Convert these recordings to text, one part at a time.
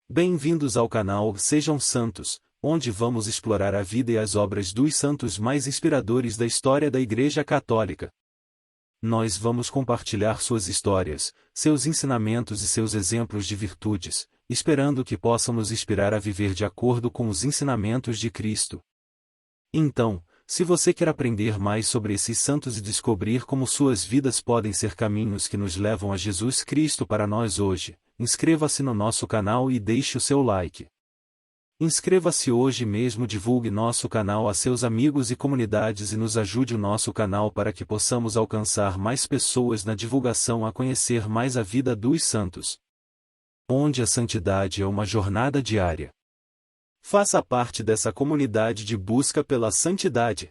Bem-vindos ao canal Sejam Santos, onde vamos explorar a vida e as obras dos santos mais inspiradores da história da Igreja Católica. Nós vamos compartilhar suas histórias, seus ensinamentos e seus exemplos de virtudes, esperando que possam nos inspirar a viver de acordo com os ensinamentos de Cristo. Então, se você quer aprender mais sobre esses santos e descobrir como suas vidas podem ser caminhos que nos levam a Jesus Cristo para nós hoje, inscreva-se no nosso canal e deixe o seu like. Inscreva-se hoje mesmo, divulgue nosso canal a seus amigos e comunidades e nos ajude o nosso canal para que possamos alcançar mais pessoas na divulgação a conhecer mais a vida dos santos. Onde a santidade é uma jornada diária. Faça parte dessa comunidade de busca pela santidade.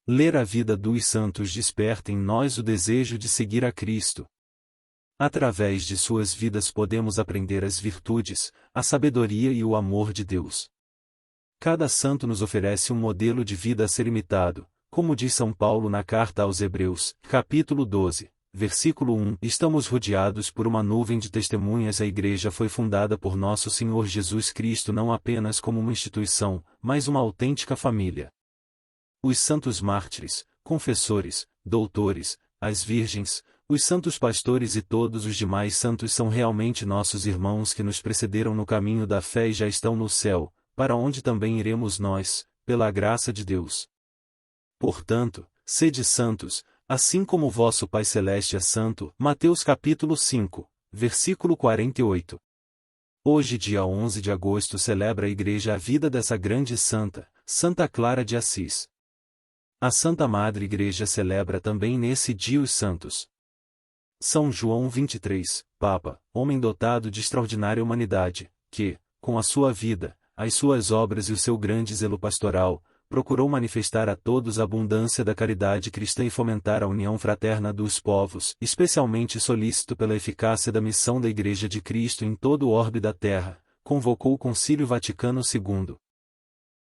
Ler a vida dos santos desperta em nós o desejo de seguir a Cristo. Através de suas vidas podemos aprender as virtudes, a sabedoria e o amor de Deus. Cada santo nos oferece um modelo de vida a ser imitado, como diz São Paulo na carta aos Hebreus, capítulo 12, versículo 1. Estamos rodeados por uma nuvem de testemunhas. A Igreja foi fundada por nosso Senhor Jesus Cristo não apenas como uma instituição, mas uma autêntica família. Os santos mártires, confessores, doutores, as virgens, os santos pastores e todos os demais santos são realmente nossos irmãos que nos precederam no caminho da fé e já estão no céu, para onde também iremos nós, pela graça de Deus. Portanto, sede santos, assim como o vosso Pai Celeste é santo. Mateus capítulo 5, versículo 48. Hoje, dia 11 de agosto, celebra a Igreja a vida dessa grande santa, Santa Clara de Assis. A Santa Madre Igreja celebra também nesse dia os santos. São João 23, Papa, homem dotado de extraordinária humanidade, que, com a sua vida, as suas obras e o seu grande zelo pastoral, procurou manifestar a todos a abundância da caridade cristã e fomentar a união fraterna dos povos, especialmente solícito pela eficácia da missão da Igreja de Cristo em todo o orbe da terra, convocou o Concílio Vaticano II.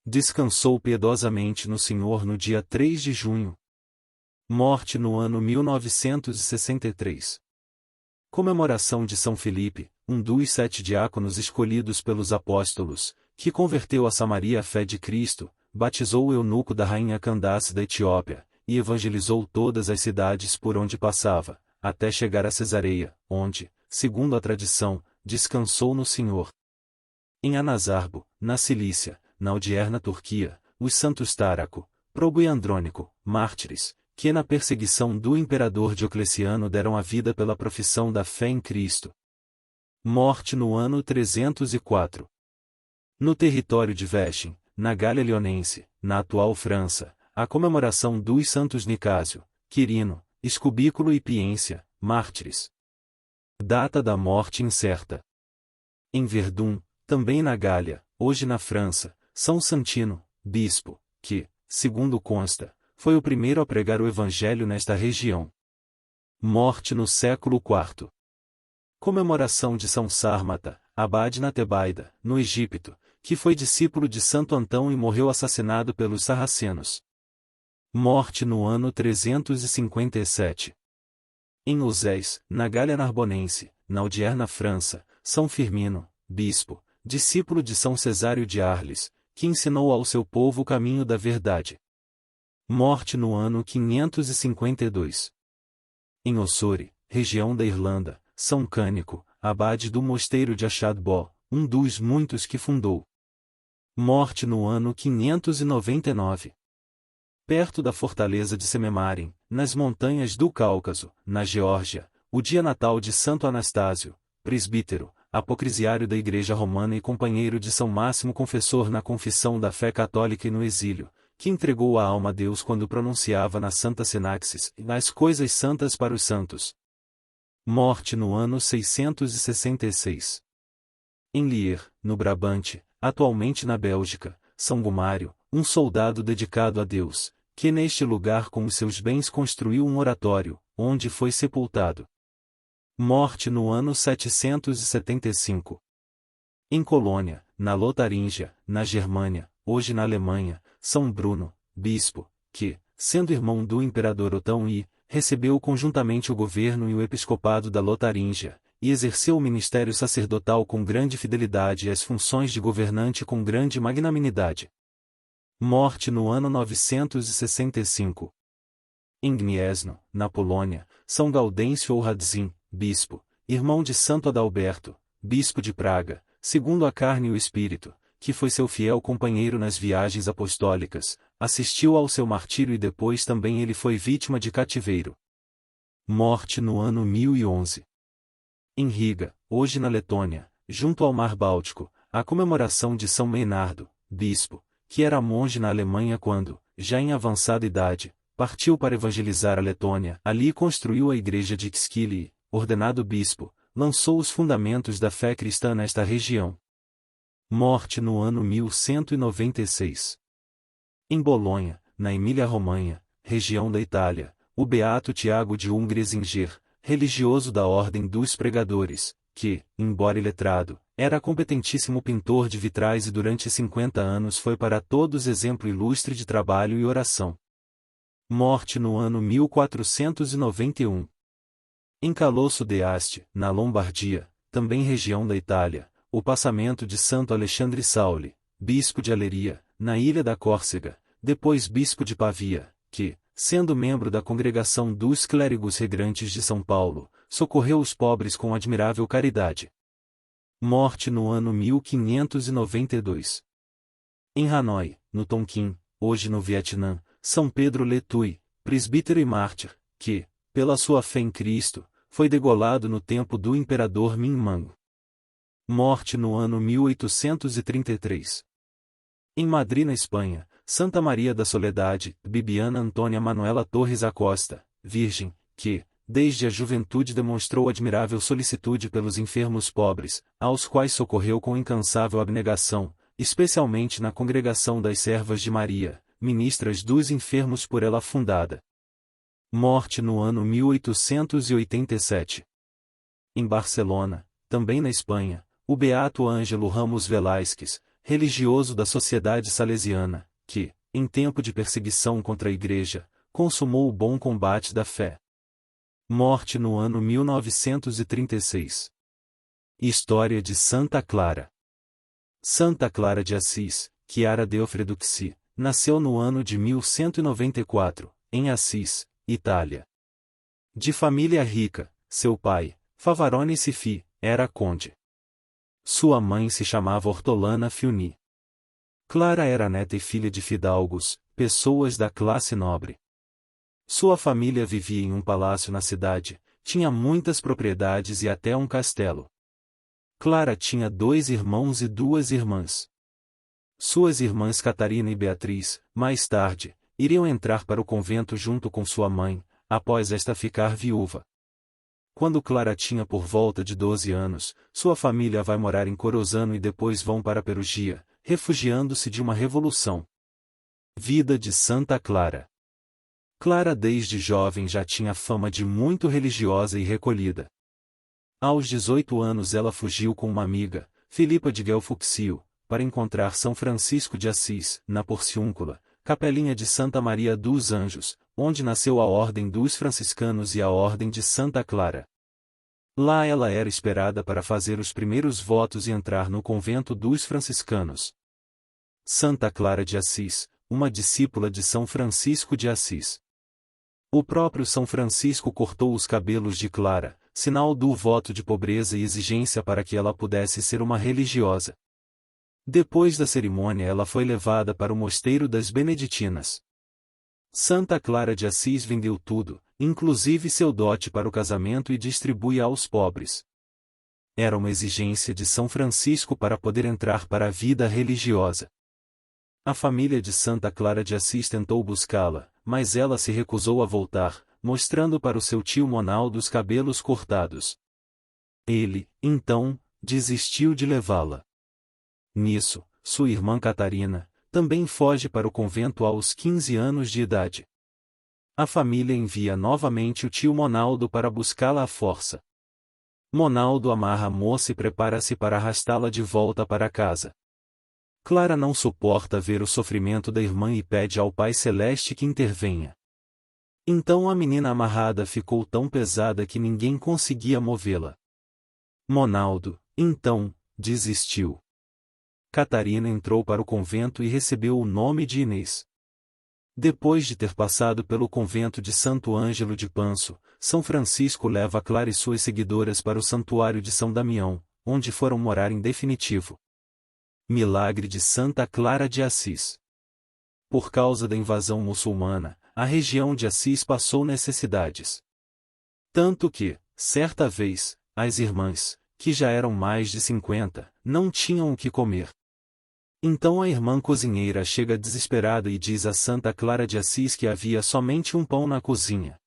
Descansou piedosamente no Senhor no dia 3 de junho. Morte no ano 1963. Comemoração de São Felipe, um dos 7 diáconos escolhidos pelos apóstolos, que converteu a Samaria à fé de Cristo, batizou o eunuco da rainha Candace da Etiópia, e evangelizou todas as cidades por onde passava, até chegar a Cesareia, onde, segundo a tradição, descansou no Senhor. Em Anazarbo, na Cilícia, na odierna Turquia, os santos Táraco, Probo e Andrônico, mártires, que na perseguição do imperador Diocleciano deram a vida pela profissão da fé em Cristo. Morte no ano 304. No território de Vexin, na Gália Leonense, na atual França, a comemoração dos santos Nicásio, Quirino, Escubículo e Piência, mártires. Data da morte incerta. Em Verdun, também na Gália, hoje na França, São Santino, bispo, que, segundo consta, foi o primeiro a pregar o Evangelho nesta região. Morte no século IV. Comemoração de São Sármata, abade na Tebaida, no Egito, que foi discípulo de Santo Antão e morreu assassinado pelos sarracenos. Morte no ano 357. Em Uzés, na Gália Narbonense, na odierna França, São Firmino, bispo, discípulo de São Cesário de Arles, que ensinou ao seu povo o caminho da verdade. Morte no ano 552. Em Ossore, região da Irlanda, São Cânico, abade do mosteiro de Achadbó, um dos muitos que fundou. Morte no ano 599. Perto da fortaleza de Sememarin, nas montanhas do Cáucaso, na Geórgia, o dia natal de Santo Anastásio, presbítero, apocrisiário da Igreja Romana e companheiro de São Máximo Confessor na confissão da fé católica e no exílio, que entregou a alma a Deus quando pronunciava na Santa Sinaxis, nas coisas santas para os santos. Morte no ano 666. Em Lier, no Brabante, atualmente na Bélgica, São Gomário, um soldado dedicado a Deus, que neste lugar com os seus bens construiu um oratório, onde foi sepultado. Morte no ano 775. Em Colônia, na Lotaríngia, na Germânia, hoje na Alemanha, São Bruno, bispo, que, sendo irmão do imperador Otão I, recebeu conjuntamente o governo e o episcopado da Lotaríngia, e exerceu o ministério sacerdotal com grande fidelidade e as funções de governante com grande magnanimidade. Morte no ano 965. Em Gniezno, na Polônia, São Gaudêncio ou Radzim, bispo, irmão de Santo Adalberto, bispo de Praga, segundo a carne e o espírito, que foi seu fiel companheiro nas viagens apostólicas, assistiu ao seu martírio e depois também ele foi vítima de cativeiro. Morte no ano 1011. Em Riga, hoje na Letônia, junto ao Mar Báltico, a comemoração de São Meinardo, bispo, que era monge na Alemanha quando, já em avançada idade, partiu para evangelizar a Letônia. Ali construiu a igreja de Kskili e, ordenado bispo, lançou os fundamentos da fé cristã nesta região. Morte no ano 1196. Em Bolonha, na Emília-Romanha, região da Itália, o beato Tiago de Ungresinger, religioso da Ordem dos Pregadores, que, embora iletrado, era competentíssimo pintor de vitrais e durante 50 anos foi para todos exemplo ilustre de trabalho e oração. Morte no ano 1491. Em Calosso de Asti, na Lombardia, também região da Itália, o passamento de Santo Alexandre Sauli, bispo de Aleria, na ilha da Córcega, depois bispo de Pavia, que, sendo membro da congregação dos clérigos regrantes de São Paulo, socorreu os pobres com admirável caridade. Morte no ano 1592. Em Hanoi, no Tonkin, hoje no Vietnã, São Pedro Le Tuy, presbítero e mártir, que, pela sua fé em Cristo, foi degolado no tempo do imperador Minh Mang. Morte no ano 1833. Em Madrid, na Espanha, Santa Maria da Soledade, Bibiana Antônia Manuela Torres Acosta, virgem, que, desde a juventude demonstrou admirável solicitude pelos enfermos pobres, aos quais socorreu com incansável abnegação, especialmente na congregação das Servas de Maria, ministras dos enfermos por ela fundada. Morte no ano 1887. Em Barcelona, também na Espanha, o beato Ângelo Ramos Velázquez, religioso da Sociedade Salesiana, que, em tempo de perseguição contra a Igreja, consumou o bom combate da fé. Morte no ano 1936. História de Santa Clara. Santa Clara de Assis, Chiara Deofreducci, nasceu no ano de 1194, em Assis, Itália. De família rica, seu pai, Favarone Sifi, era conde. Sua mãe se chamava Ortolana Fiuni. Clara era neta e filha de fidalgos, pessoas da classe nobre. Sua família vivia em um palácio na cidade, tinha muitas propriedades e até um castelo. Clara tinha 2 irmãos e 2 irmãs. Suas irmãs Catarina e Beatriz, mais tarde, iriam entrar para o convento junto com sua mãe, após esta ficar viúva. Quando Clara tinha por volta de 12 anos, sua família vai morar em Corozano e depois vão para Perugia, refugiando-se de uma revolução. Vida de Santa Clara. Clara desde jovem já tinha fama de muito religiosa e recolhida. Aos 18 anos ela fugiu com uma amiga, Filipa de Guelfuxio, para encontrar São Francisco de Assis, na Porciúncula, capelinha de Santa Maria dos Anjos, onde nasceu a Ordem dos Franciscanos e a Ordem de Santa Clara. Lá ela era esperada para fazer os primeiros votos e entrar no convento dos franciscanos. Santa Clara de Assis, uma discípula de São Francisco de Assis. O próprio São Francisco cortou os cabelos de Clara, sinal do voto de pobreza e exigência para que ela pudesse ser uma religiosa. Depois da cerimônia ela foi levada para o mosteiro das Beneditinas. Santa Clara de Assis vendeu tudo, inclusive seu dote para o casamento, e distribui aos pobres. Era uma exigência de São Francisco para poder entrar para a vida religiosa. A família de Santa Clara de Assis tentou buscá-la, mas ela se recusou a voltar, mostrando para o seu tio Monaldo os cabelos cortados. Ele, então, desistiu de levá-la. Nisso, sua irmã Catarina também foge para o convento aos 15 anos de idade. A família envia novamente o tio Monaldo para buscá-la à força. Monaldo amarra a moça e prepara-se para arrastá-la de volta para casa. Clara não suporta ver o sofrimento da irmã e pede ao Pai Celeste que intervenha. Então a menina amarrada ficou tão pesada que ninguém conseguia movê-la. Monaldo, então, desistiu. Catarina entrou para o convento e recebeu o nome de Inês. Depois de ter passado pelo convento de Santo Ângelo de Panso, São Francisco leva Clara e suas seguidoras para o santuário de São Damião, onde foram morar em definitivo. Milagre de Santa Clara de Assis. Por causa da invasão muçulmana, a região de Assis passou necessidades. Tanto que, certa vez, as irmãs, que já eram mais de 50, não tinham o que comer. Então a irmã cozinheira chega desesperada e diz a Santa Clara de Assis que havia somente um pão na cozinha.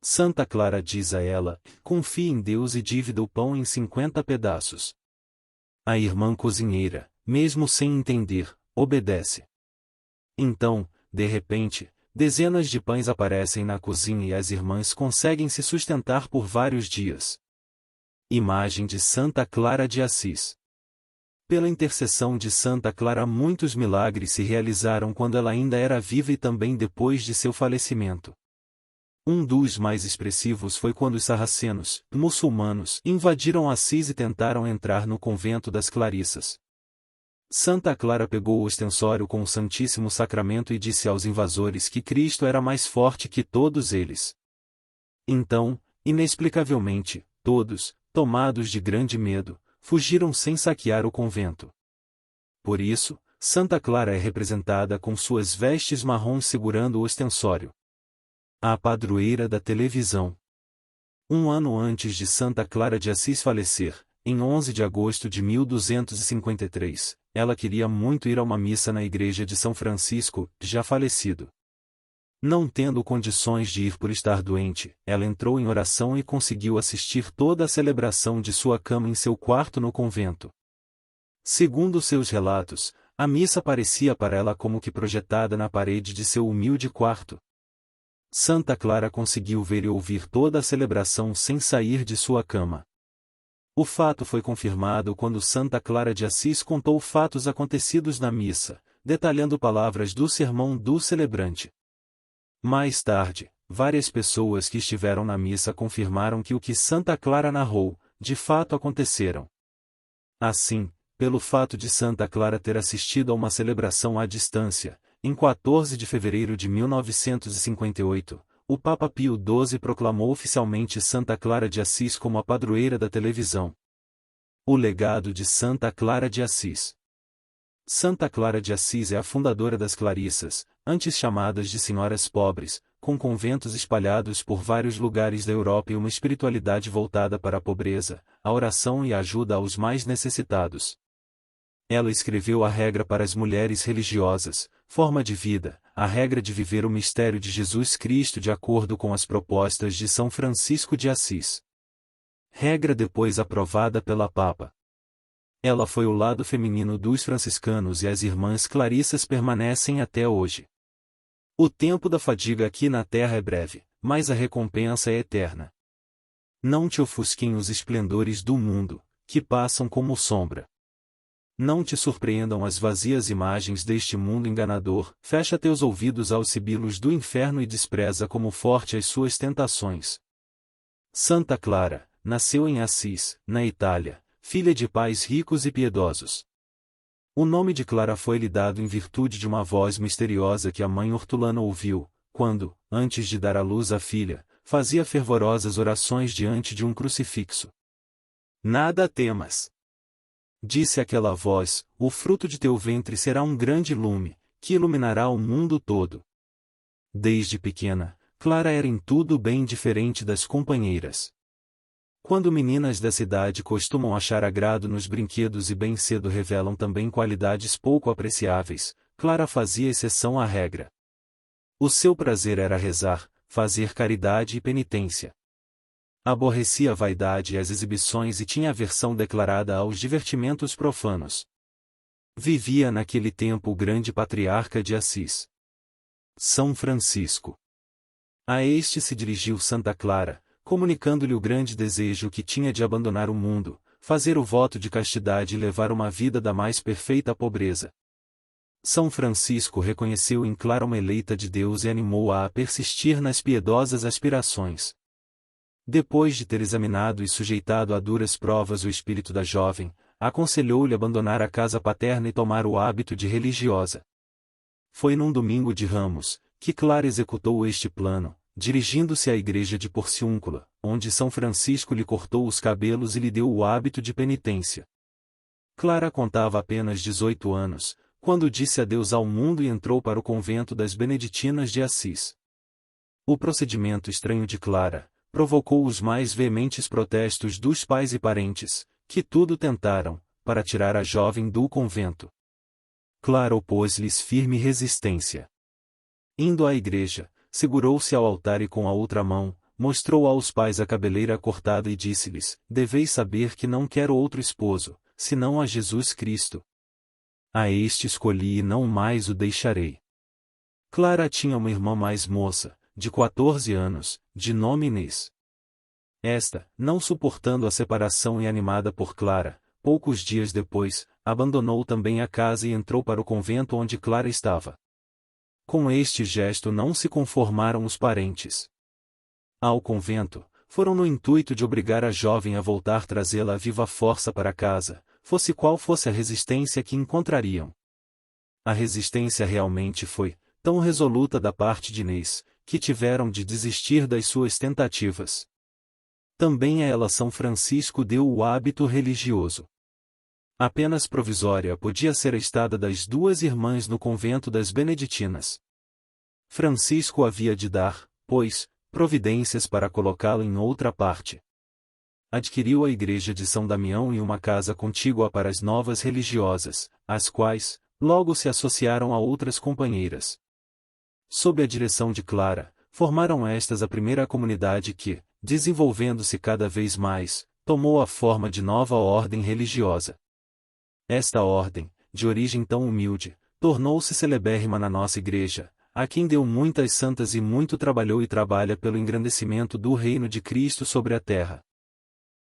Santa Clara diz a ela: confie em Deus e divida o pão em 50 pedaços. A irmã cozinheira, mesmo sem entender, obedece. Então, de repente, dezenas de pães aparecem na cozinha e as irmãs conseguem se sustentar por vários dias. Imagem de Santa Clara de Assis. Pela intercessão de Santa Clara, muitos milagres se realizaram quando ela ainda era viva e também depois de seu falecimento. Um dos mais expressivos foi quando os sarracenos, muçulmanos, invadiram Assis e tentaram entrar no convento das Clarissas. Santa Clara pegou o ostensório com o Santíssimo Sacramento e disse aos invasores que Cristo era mais forte que todos eles. Então, inexplicavelmente, todos, tomados de grande medo, fugiram sem saquear o convento. Por isso, Santa Clara é representada com suas vestes marrons segurando o ostensório. A padroeira da televisão. Um ano antes de Santa Clara de Assis falecer, em 11 de agosto de 1253, ela queria muito ir a uma missa na igreja de São Francisco, já falecido. Não tendo condições de ir por estar doente, ela entrou em oração e conseguiu assistir toda a celebração de sua cama em seu quarto no convento. Segundo seus relatos, a missa parecia para ela como que projetada na parede de seu humilde quarto. Santa Clara conseguiu ver e ouvir toda a celebração sem sair de sua cama. O fato foi confirmado quando Santa Clara de Assis contou fatos acontecidos na missa, detalhando palavras do sermão do celebrante. Mais tarde, várias pessoas que estiveram na missa confirmaram que o que Santa Clara narrou, de fato aconteceram. Assim, pelo fato de Santa Clara ter assistido a uma celebração à distância, em 14 de fevereiro de 1958, o Papa Pio XII proclamou oficialmente Santa Clara de Assis como a padroeira da televisão. O legado de Santa Clara de Assis. Santa Clara de Assis é a fundadora das Clarissas, antes chamadas de Senhoras Pobres, com conventos espalhados por vários lugares da Europa e uma espiritualidade voltada para a pobreza, a oração e a ajuda aos mais necessitados. Ela escreveu a regra para as mulheres religiosas, forma de vida, a regra de viver o mistério de Jesus Cristo de acordo com as propostas de São Francisco de Assis. Regra depois aprovada pela Papa. Ela foi o lado feminino dos franciscanos e as irmãs Clarissas permanecem até hoje. O tempo da fadiga aqui na terra é breve, mas a recompensa é eterna. Não te ofusquem os esplendores do mundo, que passam como sombra. Não te surpreendam as vazias imagens deste mundo enganador, fecha teus ouvidos aos sibilos do inferno e despreza como forte as suas tentações. Santa Clara nasceu em Assis, na Itália, filha de pais ricos e piedosos. O nome de Clara foi-lhe dado em virtude de uma voz misteriosa que a mãe hortulana ouviu, quando, antes de dar à luz a filha, fazia fervorosas orações diante de um crucifixo. Nada temas. Disse aquela voz, o fruto de teu ventre será um grande lume, que iluminará o mundo todo. Desde pequena, Clara era em tudo bem diferente das companheiras. Quando meninas da cidade costumam achar agrado nos brinquedos e bem cedo revelam também qualidades pouco apreciáveis, Clara fazia exceção à regra. O seu prazer era rezar, fazer caridade e penitência. Aborrecia a vaidade e as exibições e tinha aversão declarada aos divertimentos profanos. Vivia naquele tempo o grande patriarca de Assis, São Francisco. A este se dirigiu Santa Clara, comunicando-lhe o grande desejo que tinha de abandonar o mundo, fazer o voto de castidade e levar uma vida da mais perfeita pobreza. São Francisco reconheceu em Clara uma eleita de Deus e animou-a a persistir nas piedosas aspirações. Depois de ter examinado e sujeitado a duras provas o espírito da jovem, aconselhou-lhe abandonar a casa paterna e tomar o hábito de religiosa. Foi num domingo de Ramos, que Clara executou este plano, dirigindo-se à igreja de Porciúncula, onde São Francisco lhe cortou os cabelos e lhe deu o hábito de penitência. Clara contava apenas 18 anos, quando disse adeus ao mundo e entrou para o convento das Beneditinas de Assis. O procedimento estranho de Clara provocou os mais veementes protestos dos pais e parentes, que tudo tentaram, para tirar a jovem do convento. Clara opôs-lhes firme resistência. Indo à igreja, segurou-se ao altar e com a outra mão, mostrou aos pais a cabeleira cortada e disse-lhes: deveis saber que não quero outro esposo, senão a Jesus Cristo. A este escolhi e não mais o deixarei. Clara tinha uma irmã mais moça, de 14 anos, de nome Inês. Esta, não suportando a separação e animada por Clara, poucos dias depois, abandonou também a casa e entrou para o convento onde Clara estava. Com este gesto não se conformaram os parentes. Ao convento, foram no intuito de obrigar a jovem a voltar trazê-la a viva força para casa, fosse qual fosse a resistência que encontrariam. A resistência realmente foi tão resoluta da parte de Inês, que tiveram de desistir das suas tentativas. Também a ela São Francisco deu o hábito religioso. Apenas provisória podia ser a estada das duas irmãs no convento das Beneditinas. Francisco havia de dar, pois, providências para colocá-lo em outra parte. Adquiriu a igreja de São Damião e uma casa contígua para as novas religiosas, as quais, logo se associaram a outras companheiras. Sob a direção de Clara, formaram estas a primeira comunidade que, desenvolvendo-se cada vez mais, tomou a forma de nova ordem religiosa. Esta ordem, de origem tão humilde, tornou-se celebérrima na nossa igreja, a quem deu muitas santas e muito trabalhou e trabalha pelo engrandecimento do reino de Cristo sobre a terra.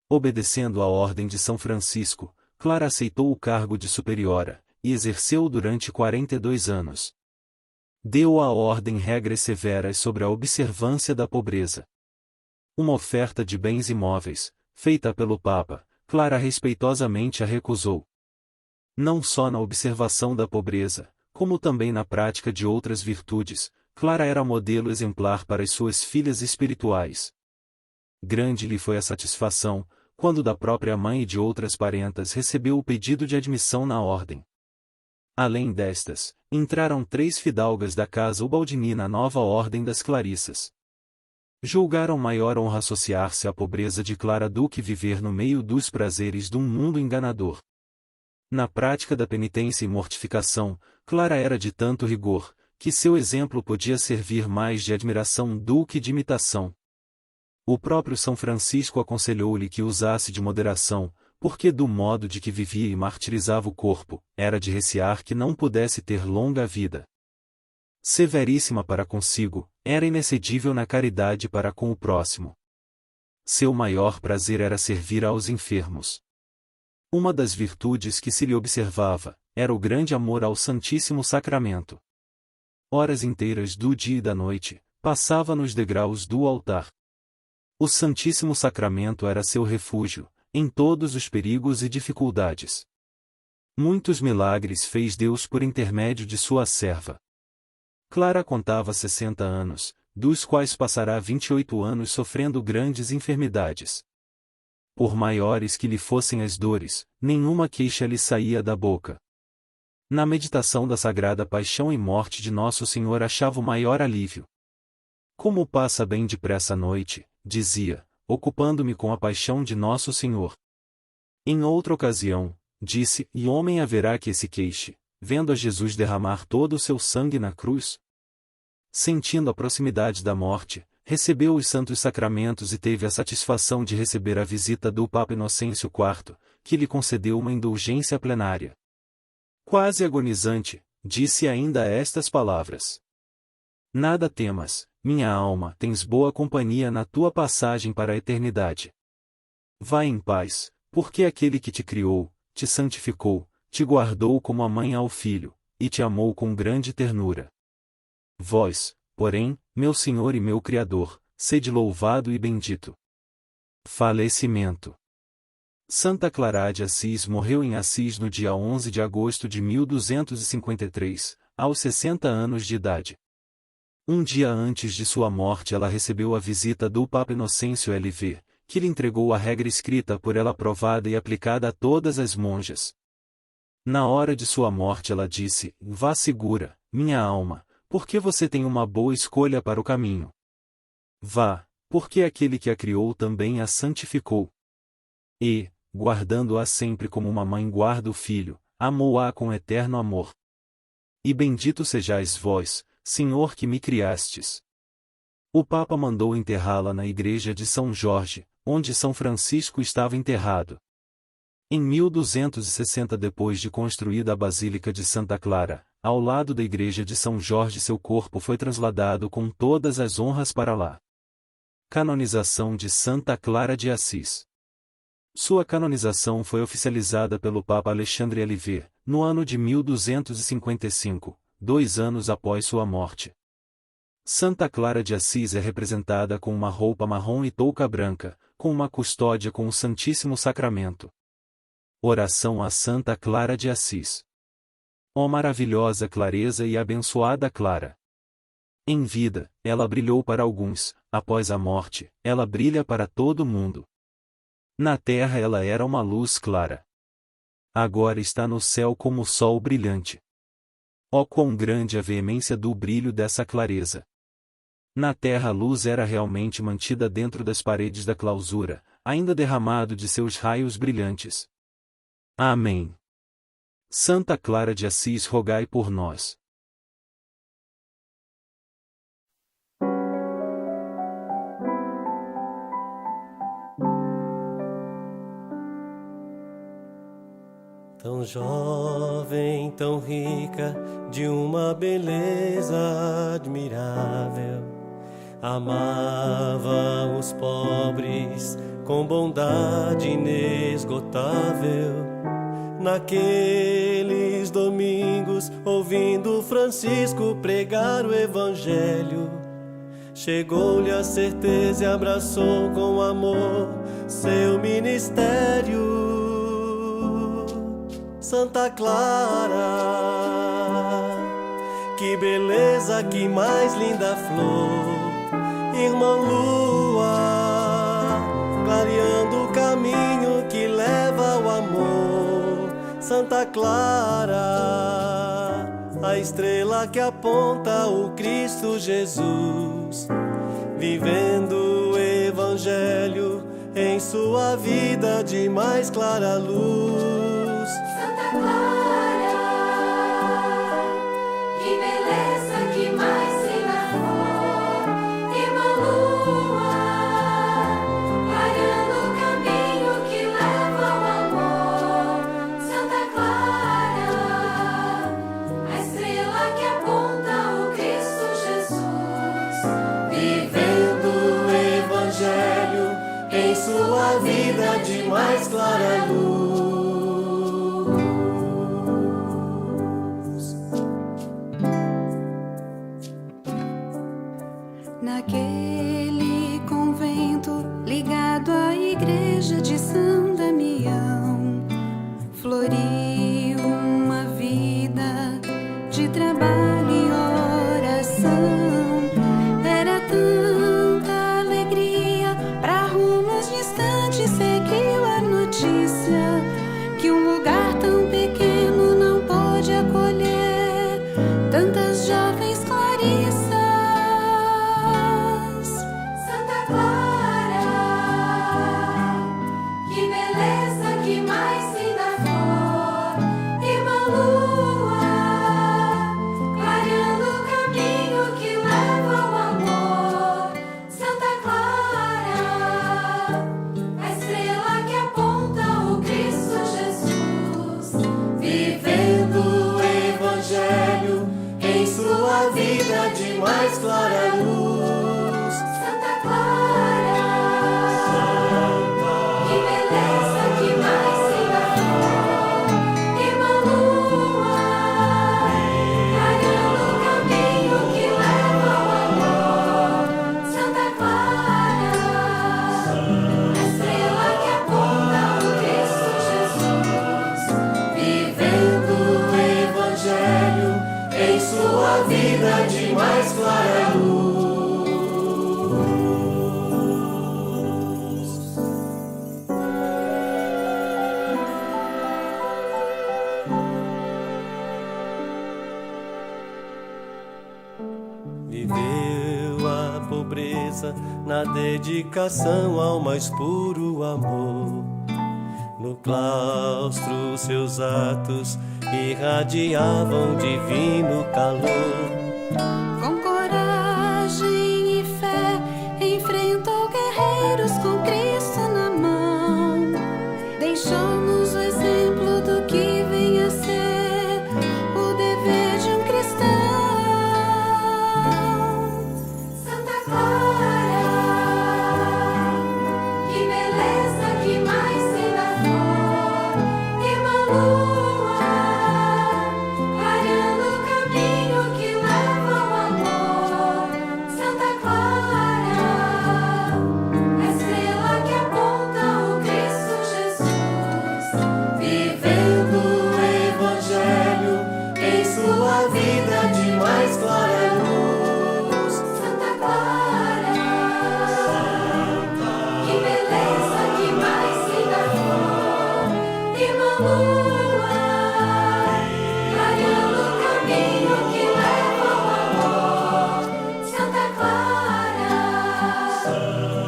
Obedecendo à ordem de São Francisco, Clara aceitou o cargo de superiora, e exerceu-o durante 42 anos. Deu à ordem regras severas sobre a observância da pobreza. Uma oferta de bens imóveis, feita pelo Papa, Clara respeitosamente a recusou. Não só na observação da pobreza, como também na prática de outras virtudes, Clara era modelo exemplar para as suas filhas espirituais. Grande lhe foi a satisfação, quando da própria mãe e de outras parentas recebeu o pedido de admissão na ordem. Além destas, entraram 3 fidalgas da casa Ubaldini na nova ordem das Clarissas. Julgaram maior honra associar-se à pobreza de Clara do que viver no meio dos prazeres de um mundo enganador. Na prática da penitência e mortificação, Clara era de tanto rigor, que seu exemplo podia servir mais de admiração do que de imitação. O próprio São Francisco aconselhou-lhe que usasse de moderação, porque do modo de que vivia e martirizava o corpo, era de recear que não pudesse ter longa vida. Severíssima para consigo, era inexcedível na caridade para com o próximo. Seu maior prazer era servir aos enfermos. Uma das virtudes que se lhe observava, era o grande amor ao Santíssimo Sacramento. Horas inteiras do dia e da noite, passava nos degraus do altar. O Santíssimo Sacramento era seu refúgio, em todos os perigos e dificuldades. Muitos milagres fez Deus por intermédio de sua serva. Clara contava 60 anos, dos quais passará 28 anos sofrendo grandes enfermidades. Por maiores que lhe fossem as dores, nenhuma queixa lhe saía da boca. Na meditação da sagrada paixão e morte de Nosso Senhor achava o maior alívio. Como passa bem depressa a noite, dizia, ocupando-me com a paixão de Nosso Senhor. Em outra ocasião, disse, e homem haverá que se queixe, vendo a Jesus derramar todo o seu sangue na cruz? Sentindo a proximidade da morte, recebeu os santos sacramentos e teve a satisfação de receber a visita do Papa Inocêncio IV, que lhe concedeu uma indulgência plenária. Quase agonizante, disse ainda estas palavras: Nada temas, minha alma, tens boa companhia na tua passagem para a eternidade. Vai em paz, porque aquele que te criou, te santificou, te guardou como a mãe ao filho, e te amou com grande ternura. Vós, porém, meu Senhor e meu Criador, sede louvado e bendito. Falecimento. Santa Clara de Assis morreu em Assis no dia 11 de agosto de 1253, aos 60 anos de idade. Um dia antes de sua morte ela recebeu a visita do Papa Inocêncio LV, que lhe entregou a regra escrita por ela aprovada e aplicada a todas as monjas. Na hora de sua morte ela disse, vá segura, minha alma, porque você tem uma boa escolha para o caminho. Vá, porque aquele que a criou também a santificou. E, guardando-a sempre como uma mãe guarda o filho, amou-a com eterno amor. E bendito sejais vós, Senhor que me criastes. O Papa mandou enterrá-la na igreja de São Jorge, onde São Francisco estava enterrado. Em 1260 depois de construída a Basílica de Santa Clara, ao lado da igreja de São Jorge seu corpo foi trasladado com todas as honras para lá. Canonização de Santa Clara de Assis. Sua canonização foi oficializada pelo Papa Alexandre LV, no ano de 1255, 2 anos após sua morte. Santa Clara de Assis é representada com uma roupa marrom e touca branca, com uma custódia com o Santíssimo Sacramento. Oração a Santa Clara de Assis. Ó maravilhosa clareza e abençoada Clara! Em vida, ela brilhou para alguns, após a morte, ela brilha para todo mundo. Na terra ela era uma luz clara. Agora está no céu como o sol brilhante. Ó quão grande a veemência do brilho dessa clareza! Na terra a luz era realmente mantida dentro das paredes da clausura, ainda derramado de seus raios brilhantes. Amém. Santa Clara de Assis, rogai por nós. Tão jovem, tão rica, de uma beleza admirável, amava os pobres com bondade inesgotável. Naqueles domingos, ouvindo Francisco pregar o Evangelho, chegou-lhe a certeza e abraçou com amor seu ministério. Santa Clara, que beleza, que mais linda flor, irmã Lua, clareando o caminho que leva ao amor. Santa Clara, a estrela que aponta o Cristo Jesus, vivendo o Evangelho em sua vida de mais clara luz. Santa Clara, que beleza, que mais linda flor, irmã Lua, clareando o caminho que leva ao amor. Santa Clara, a estrela que aponta o Cristo Jesus, Vivendo o Evangelho em sua vida de mais clara luz. Naquele convento ligado à igreja de São Damião, floriu uma vida de trabalho e oração. Era tanta alegria, pra rumos distantes seguiu a notícia graça, na dedicação ao mais puro amor. No claustro seus atos irradiavam divino calor. Com coragem e fé enfrentou guerreiros com Cristo na mão. Deixou-nos o exemplo do que vem a ser o dever de um cristão. Santa Clara, que beleza, que mais linda flor. Irmã Lua, clareando o caminho que leva ao amor. Santa Clara, a estrela que aponta o Cristo Jesus. Vivendo o Evangelho em sua vida de mais clara luz. Santa Clara, que beleza, que mais linda flor. Irmã Lua, clareando o caminho que leva ao amor. Santa Clara,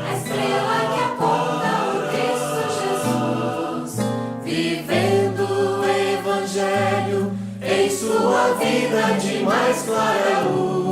a estrela que aponta o Cristo Jesus. Vivendo o Evangelho em sua vida de mais clara luz.